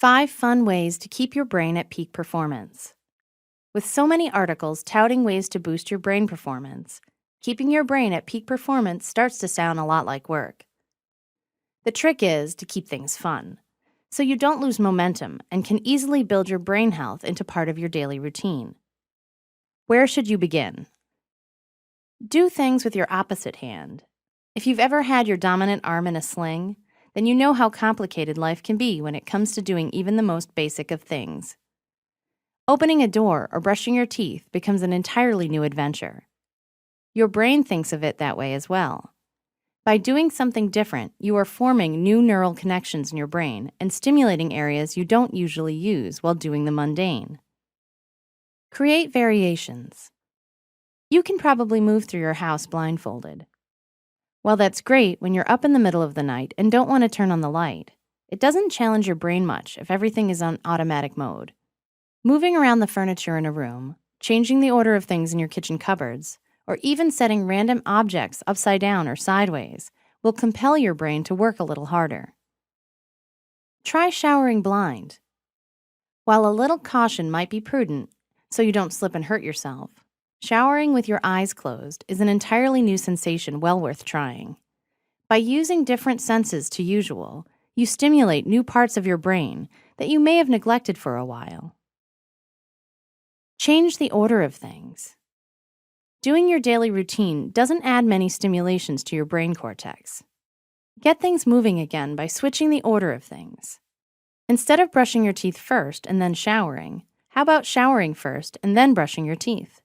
5 fun ways to keep your brain at peak performance. With so many articles touting ways to boost your brain performance, keeping your brain at peak performance starts to sound a lot like work. The trick is to keep things fun, so you don't lose momentum and can easily build your brain health into part of your daily routine. Where should you begin? Do things with your opposite hand. If you've ever had your dominant arm in a sling, then you know how complicated life can be when it comes to doing even the most basic of things. Opening a door or brushing your teeth becomes an entirely new adventure. Your brain thinks of it that way as well. By doing something different, you are forming new neural connections in your brain and stimulating areas you don't usually use while doing the mundane. Create variations. You can probably move through your house blindfolded. While that's great when you're up in the middle of the night and don't want to turn on the light, it doesn't challenge your brain much if everything is on automatic mode. Moving around the furniture in a room, changing the order of things in your kitchen cupboards, or even setting random objects upside down or sideways will compel your brain to work a little harder. Try showering blind. While a little caution might be prudent, so you don't slip and hurt yourself, showering with your eyes closed is an entirely new sensation well worth trying. By using different senses to usual, you stimulate new parts of your brain that you may have neglected for a while. Change the order of things. Doing your daily routine doesn't add many stimulations to your brain cortex. Get things moving again by switching the order of things. Instead of brushing your teeth first and then showering, how about showering first and then brushing your teeth?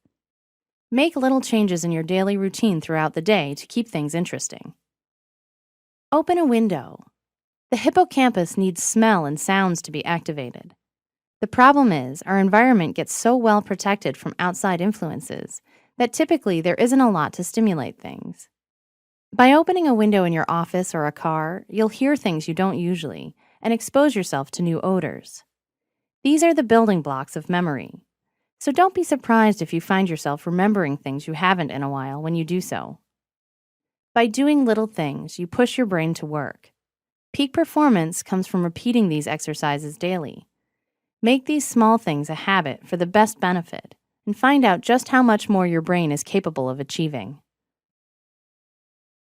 Make little changes in your daily routine throughout the day to keep things interesting. Open a window. The hippocampus needs smell and sounds to be activated. The problem is, our environment gets so well protected from outside influences that typically there isn't a lot to stimulate things. By opening a window in your office or a car, you'll hear things you don't usually and expose yourself to new odors. These are the building blocks of memory. So don't be surprised if you find yourself remembering things you haven't in a while when you do so. By doing little things, you push your brain to work. Peak performance comes from repeating these exercises daily. Make these small things a habit for the best benefit, and find out just how much more your brain is capable of achieving.